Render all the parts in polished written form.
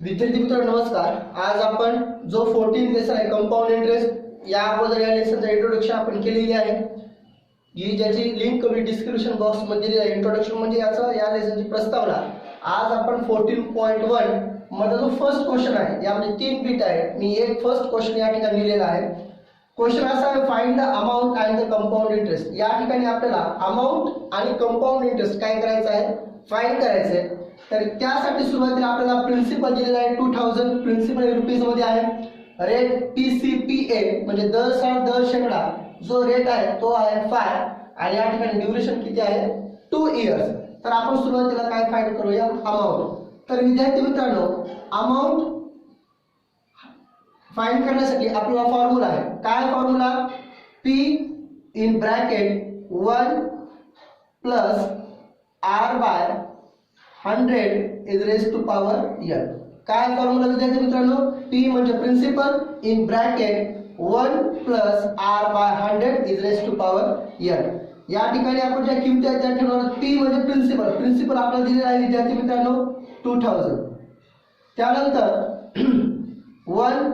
विद्यार्थी मित्रांनो नमस्कार। आज आपण जो 14 लेसन आहे कंपाऊंड इंटरेस्ट या अगोदर या लेसनचं इंट्रोडक्शन आपण केलेली आहे। ही ज्याची लिंक मी डिस्क्रिप्शन बॉक्स मध्ये दिली आहे। इंट्रोडक्शन म्हणजे या लेसनची प्रस्तावना। आज आपण 14.1 मध्ये जो फर्स्ट क्वेश्चन आहे यामध्ये 3 बीट आहे। मी एक फर्स्ट क्वेश्चन या ठिकाणी लिहिलेला आहे। क्वेश्चन असा आहे find the amount and the compound interest. या ठिकाणी आपल्याला अमाउंट आणि कंपाऊंड इंटरेस्ट काय करायचं आहे फाइंड करायचं आहे। तर त्यासाठी सुरुवातीला आपल्याला प्रिन्सिपल दिलेला आहे 2000 प्रिन्सिपल रुपीज मध्ये आहे। रेट TCPA म्हणजे दर शेकडा जो रेट आहे तो आहे 5 आणि या ठिकाणी ड्युरेशन किती आहे 2 इयर्स। तर आपण सुरुवातीला काय फाइंड करूया अमाउंट। तर विद्यार्थी मित्रांनो अमाउंट फाइंड करण्यासाठी आपला फॉर्म्युला आहे। काय formula P in bracket 1 plus R by 100 is raise to power n। काय फॉर्म्युला विद्यार्थी मित्रांनो P म्हणजे principal in bracket 1 plus R by 100 is raise to power n। या ठिकाणी आपण ज्या किमती आहेत त्या ठेवणार P म्हणजे प्रिन्सिपल आपल्याला दिलेला आहे विद्यार्थी मित्रांनो 2000। त्यानंतर 1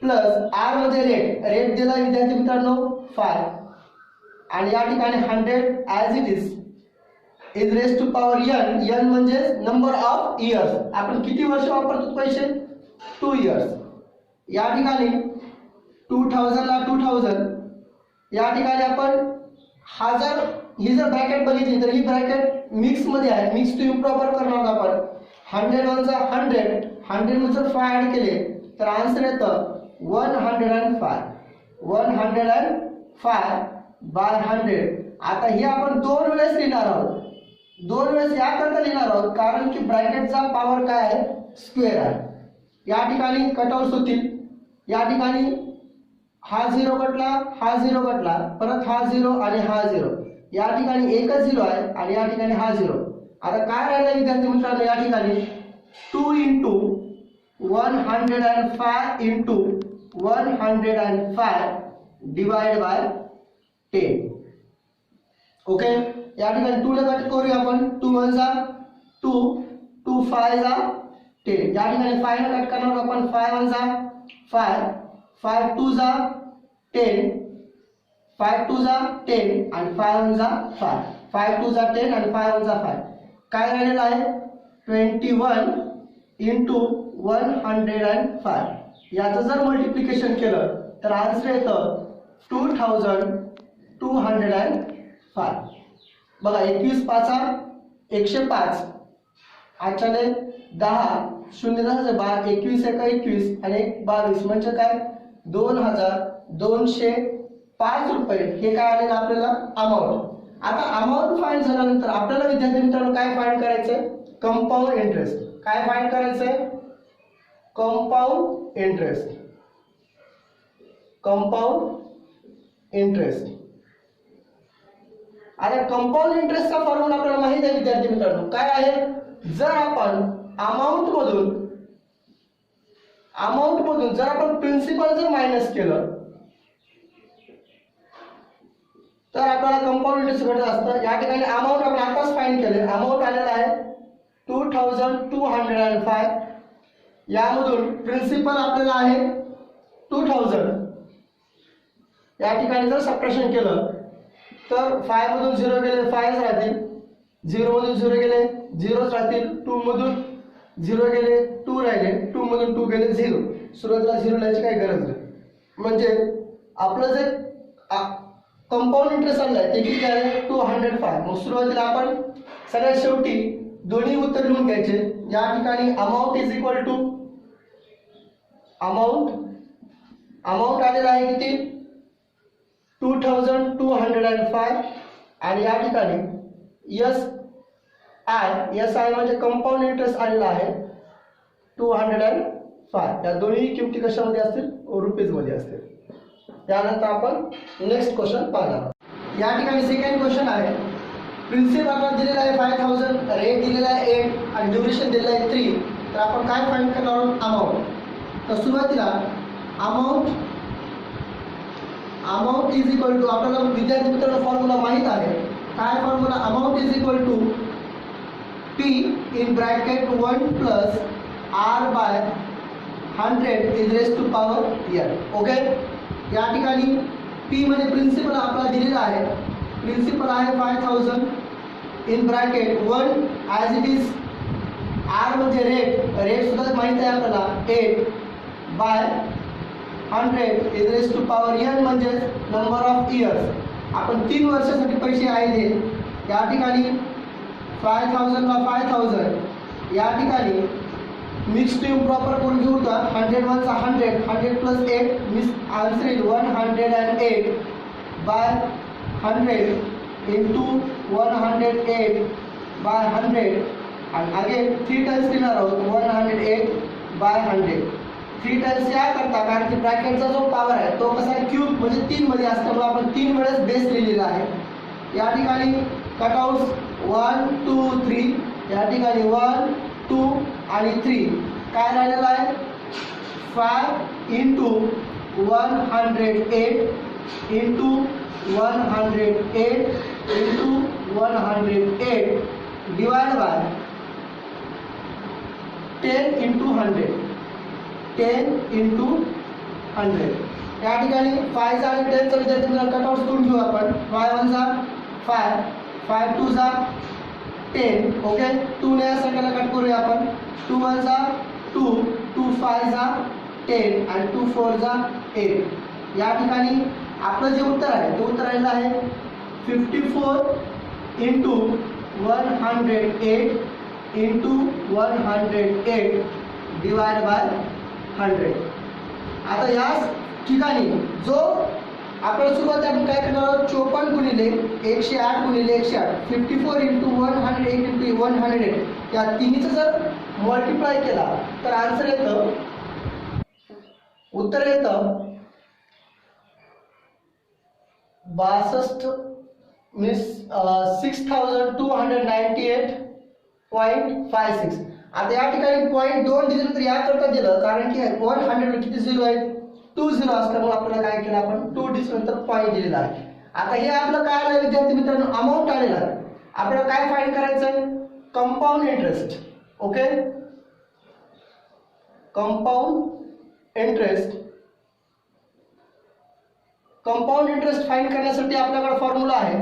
प्लस R म्हणजे रेट दिला विद्यार्थी मित्रांनो 5 आणि या ठिकाणी 100 as it is raise to power n म्हणजे नंबर ऑफ इयर्स। आपण किती वर्ष वापरतो पैसे 2 इयर्स। या ठिकाणी 2000 ला 2000 या ठिकाणी आपण 1000 ही जर ब्रॅकेट बघितली तर ही ब्रॅकेट मिक्स मध्ये आहे। मिक्स टू इम्प्रॉपर करणार आपण 100 वन जा 100 मध्ये जर 5 ऍड केले तर आन्सर येतं 105 बाय 100। आता हे आपण 2 वेळेस लिहिणार आहोत। 2 वेळेस याकरता लिहिणार आहोत कारण की ब्रॅकेटचा पॉवर काय आहे स्क्वेअर आहे। या ठिकाणी कटआउट्स होतील। या ठिकाणी हा 0 कटला परत हा 0 आणि हा 0। या ठिकाणी एकच 0 आहे आणि या ठिकाणी हा 0। आता काय राहिलं विद्यार्थी मित्रांनो या ठिकाणी 2 into 105 into 105 divide by 10। Okay या ठिकाणी 2 ला कट करूया आपण 2 1 जा 2 2 5 जा 10। या ठिकाणी 5 ला कट करणार आपण 5 1 जा 5 5 2 जा 10 5 2 जा 10 आणि 5 1 जा 5 5 2 जा 10 आणि 5 1 जा 5। काय राहिलेलं आहे 21 इंटू 105। याचं जर मल्टिप्लिकेशन केलं तर आन्सर येतं 2205। बघा 21 पाचा 105 आठच्याने 10 0 10 12 21 एका 21 आणि 22 म्हणजे काय 2205 रुपये हे काय आलेलं आपल्याला अमाऊंट। आता अमाऊंट फाइंड झाल्यानंतर आपल्याला विद्यार्थी मित्रांनो काय फाइंड करायचंय कंपाऊंड इंटरेस्ट। काय फाइंड करायचंय कंपाऊंड इंटरेस्ट। आता कंपाऊंड इंटरेस्टचा फॉर्म्युला आपल्याला माहित आहे विद्यार्थी मित्रांनो काय आहे। जर आपण अमाऊंट मधून जर आपण प्रिन्सिपल जर मायनस केलं तर आपल्याला कंपाऊंड इंटरेस्ट भेटत असतं। या ठिकाणी अमाऊंट आपण आताच फाइंड केले। अमाऊंट आलेला आहे 2205। यामधून प्रिन्सिपल आपल्याला आहे 2000। या ठिकाणी जर सबट्रॅक्शन केलं तर 5 मधून 0 गेले 5 राहतील, 0 मधून 0 गेले 0 राहतील, 2 मधून 0 गेले 2 राहिले, 2 मधून 2 गेले 0। सुरुवातीला 0 लिहायची काही गरज नाही। म्हणजे आपलं जे कंपाऊंड इंटरेस्ट आलाय ते किती आहे 205। मग सुरुवातीला आपण सगळ्यात शेवटी दोन्ही उत्तर लिहून घ्यायचे। या ठिकाणी amount is equal to amount आलेला आहे किती 2205 आणि या ठिकाणी SI म्हणजे कंपाऊंड इंटरेस्ट आलेला आहे 205। या दोन्ही किमती कशामध्ये असतील रुपीज मध्ये असतील। त्यानंतर आपण नेक्स्ट क्वेश्चन पाहणार। या ठिकाणी सेकंड क्वेश्चन आहे प्रिन्सिपल आपल्याला दिलेला आहे 5000, रेट दिलेला आहे 8 आणि ड्युरेशन दिलेला आहे 3। तर आपण काय फाइंड करणार आहोत अमाऊंट। तर सुरुवातीला अमाऊंट इज इक्वल टू आपल्याला विद्यार्थी मित्रांनो फॉर्म्युला माहित आहे। काय formula amount is equal to P in bracket 1 plus r by 100 is raise to power n. Okay, या ठिकाणी p म्हणजे प्रिन्सिपल आपल्याला दिलेला आहे. प्रिन्सिपल आहे 5000 in bracket 1 as it is. r म्हणजे रेट सुद्धा माहिती आहे आपल्याला 8 by 100 is raise to power n म्हणजे नंबर ऑफ इयर्स. आपण 3 वर्षासाठी पैसे आहे या ठिकाणी 5000 ला 5000 या ठिकाणी मिक्स टू प्रॉपर करून घेऊ तर 100 1 चा 100 प्लस 8 मिस answer is 108 by 100 into 108 by 100 आणि अगेन 3 टाइम्स लिहिणार आहोत 108 बाय 100. 3 टाइम्स या करता कारण की ब्रॅकेटचा जो पॉवर आहे तो कसा क्यूब म्हणजे 3 मध्ये असल्यामुळे आपण 3 वेळेस बेस लिहिलेला आहे. या ठिकाणी कटआउट्स 1 2 3 या ठिकाणी 1 2 आणि 3 काय राहिलेला आहे 5 into 108 into 108 into 108 divide by 10 into 100 10 into 100. या ठिकाणी 5 आणि 10 चा विद्यार्थी कटआउट करून घेऊ आपण. 5 1 चा 5 5 2 चा 10. ओके, 2 ने या संख्येला कट करूया आपण. 2 1 चा 2 2 5 चा 10 आणि 2 4 चा 8. या ठिकाणी आपलं जे उत्तर आहे ते उत्तर आलेलं आहे 54 इंटू 108 इंटू 108 डिवाइड बाय 100. आता या ठिकाणी जो आपल्याला सुरुवात आपण काय करणार आहोत 54 गुणिले 108 गुणिले 108 54 इंटू 108 इंटू 108 या तिन्हीचं जर मल्टिप्लाय केला तर आन्सर येतं उत्तर येतं 62 मीन्स 6298.56. आता या ठिकाणी पॉईंट 2 दिलं तर या करता दिलं कारण की 100 किती झिरो आहेत 2 झिरो असल्यामुळे आपल्याला काय केलं आपण 2 डिस नंतर पॉईंट दिलेला आहे. आता हे आपलं काय आलं विद्यार्थी मित्रांनो अमाऊंट आलेला आहे. आपल्याला काय फाइंड करायचं आहे compound interest. Okay, compound interest find करण्यासाठी आपल्याकडे फॉर्म्युला आहे.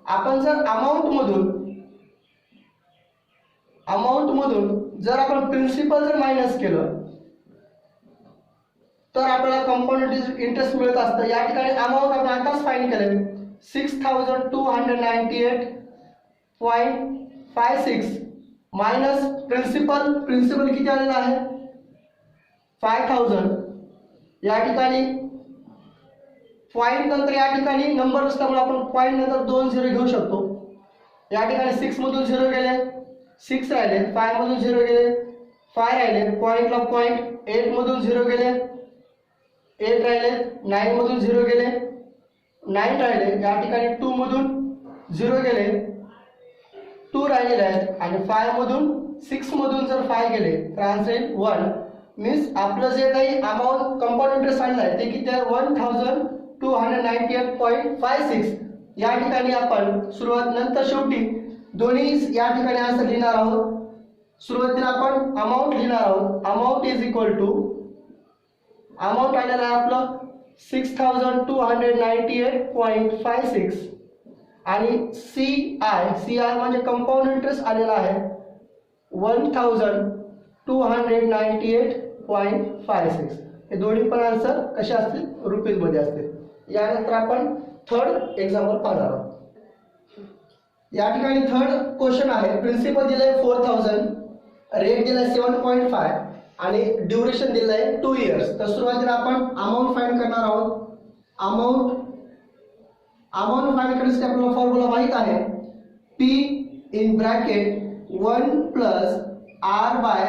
आपण जर अमाऊंट मधून जर आपण प्रिन्सिपल जर मायनस केलं तर आपल्याला कंपाऊंड इंटरेस्ट मिळत असतं. या ठिकाणी अमाऊंट आपण आताच फाइंड केले 6298.56 मायनस प्रिन्सिपल किती आलेला आहे 5000. या ठिकाणी पॉइंट नंतर या ठिकाणी नंबर असल्यामुळे आपण पॉइंट नंतर 2 झिरो घेऊ शकतो. या ठिकाणी 6 मधून 0 गेले 6 राहिले 5 मधून 0 गेले 5 राहिले पॉइंटला पॉइंट 8 मधून 0 गेले 8 राहिले 9 मधून 0 गेले 9 राहिले. या ठिकाणी 2 मधून 0 गेले 2 राहिलेले आहेत आणि 5 मधून 6 मधून जर 5 गेले तर आन्सर येईल 1. मीन्स आपलं जे काही अमाऊंट कंपाऊंड इंटरेस्ट आलेलं आहे ते किती आहे 1298.56. या ठिकाणी आपण सुरुवात नंतर शेवटी दोन्ही या ठिकाणी आन्सर लिहिणार आहोत. सुरुवातीला आपण अमाऊंट लिहिणार आहोत. Amount is equal to amount आलेलं आहे आपलं 6298.56 आणि सी आय म्हणजे कंपाऊंड इंटरेस्ट आलेला आहे 1298.56. हे दोन्ही पण आन्सर कसे असतील रुपीज मध्ये असतील. यानंतर आपण थर्ड एक्झाम्पल पाहणार आहोत. या ठिकाणी थर्ड क्वेश्चन आहे. प्रिन्सिपल दिलंय 4000, रेट दिलाय 7.5 आणि ड्युरेशन दिलंय 2 इयर्स. तर सुरुवातीला आपण अमाऊंट फाइंड करणार आहोत. अमाऊंट फाइंड करण्यासाठी आपल्याला फॉर्म्युला माहित आहे P in bracket 1 plus R by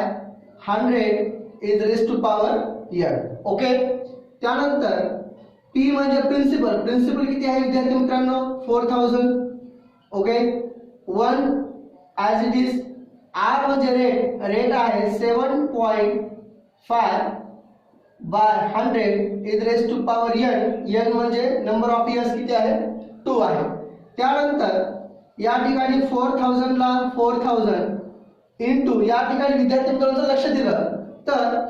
100 is raise to power n. Okay, त्यानंतर P म्हणजे प्रिन्सिपल किती आहे विद्यार्थी मित्रांनो 4000. Okay, 1 as it is. R म्हणजे रेट आहे 7.5 by 100 is raise to power n म्हणजे नंबर ऑफ इयर्स किती आहे 2 आहे. त्यानंतर या ठिकाणी 4000 ला 4000 इंटू या ठिकाणी विद्यार्थी मित्रांचं लक्ष दिलं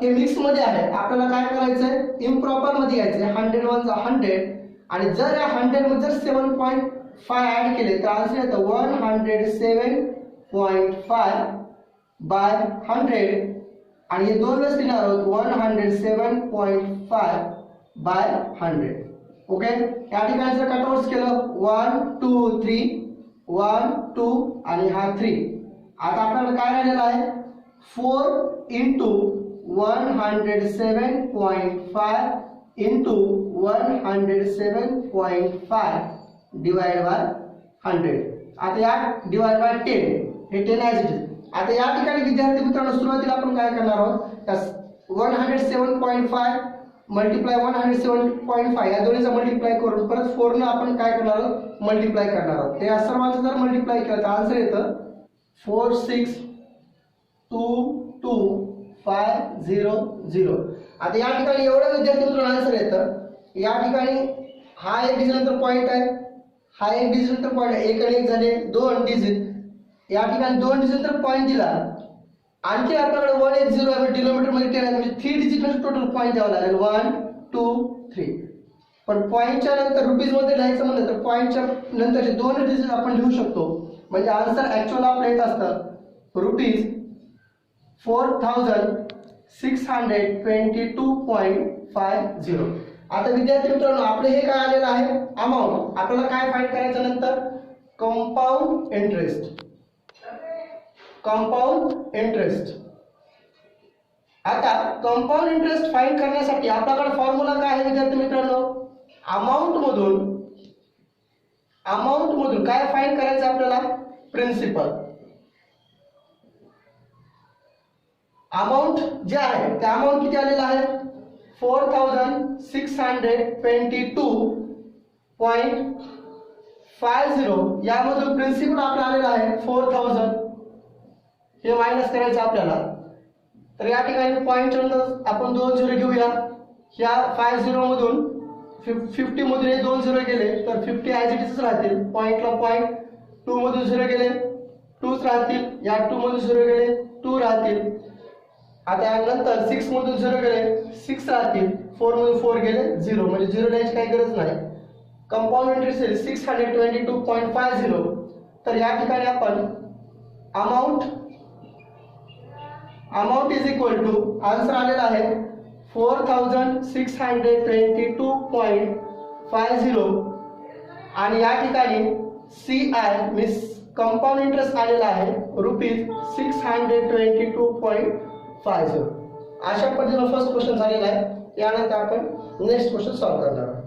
हे मिक्स मध्ये आहे, आपल्याला काय करायचंय, इम्प्रॉपर मध्ये घ्यायचंय. 100 वन 100 आणि जर या 100 मध्ये जर 7.5 ऍड केले तर आन्सर येतं 107.5 बाय 100 आणि हे दोन वेळेस लिहिणार आहोत 107.5 बाय 100. ओके, या ठिकाणी जर कटआउट्स केलं 1 2 3 1 2 आणि हा 3. आता आपल्याला काय राहिलेलं आहे 4 into 107.5 into 107.5 डिवाइड बाय 100. आता या डिवाइड बाय 10 हे 10 ॲज इट इज. आता या ठिकाणी विद्यार्थी मित्रांनो सुरुवातीला आपण काय करणार आहोत, 107.5 मल्टिप्लाय 107.5 या दोन्हीचा मल्टिप्लाय करून परत 4 ने आपण काय करणार आहोत मल्टिप्लाय करणार आहोत. ते सर्वांचं जर मल्टिप्लाय केलं तर आन्सर येतं 4622500. आता या ठिकाणी एवढं विद्यार्थी मित्रांनो आन्सर येतं. या ठिकाणी हा एक डिजिट नंतर पॉइंट आहे, हा एक डिजिट नंतर पॉइंट आहे, एक आणि एक झाले 2 डिजिट. या ठिकाणी 2 डिजिट नंतर पॉइंट दिला, आणखी आपल्याकडे 180 आहे, डिनोमिनेटर मध्ये 10 आहे, म्हणजे 3 डिजिट नंतर टोटल पॉइंट द्यावा लागेल 1 2 3. पण पॉइंटच्या नंतर रुपीज मध्ये लिहायचं म्हणलं तर पॉइंटच्या नंतरचे 2 डिजिट आपण लिहू शकतो, म्हणजे आन्सर ऍक्च्युअल आपलं येत असतं रुपीज 4622.50. आता विद्यार्थी मित्रांनो आपले हे काय आलेलं आहे अमाऊंट. आपल्याला काय फाइंड करायचं नंतर कंपाऊंड इंटरेस्ट. Compound interest. आता कंपाऊंड इंटरेस्ट फाइंड करण्यासाठी आपल्याकडे फॉर्म्युला काय आहे विद्यार्थी मित्रांनो, अमाऊंट मधून काय फाइंड करायचं आपल्याला, प्रिन्सिपल. अमाऊंट जे आहे ते अमाऊंट किती आलेलं आहे 4622.50. यामधून प्रिन्सिपल आपला आलेला आहे 4000. हे मायनस करायचं आपल्याला. तर या ठिकाणी पॉइंटच्या नंतर आपण 2 झिरो घेऊया. ह्या 50 मधून 50 मधून हे 2 झिरो गेले तर 50 ॲज इट इज राहतील. पॉइंटला पॉइंट 2 मधून झिरो गेले 2च राहतील. या 2 मधून झिरो गेले 2 राहतील. आता यानंतर 6 मधून 0 गेले 6 राहतील. 4 मधून 4 गेले 0, म्हणजे 0 लिहायची काही गरज नाही. कंपाऊंड इंटरेस्ट आहे 622.50. तर या ठिकाणी आपण amount is equal to answer आलेला आहे 4622.50 आणि या ठिकाणी CI मीन्स कंपाऊंड इंटरेस्ट आलेला आहे रुपीज 622.50. अशा पद्धतीने फर्स्ट क्वेश्चन झालेला आहे. यानंतर आपण नेक्स्ट क्वेश्चन सॉल्व्ह करणार आहोत.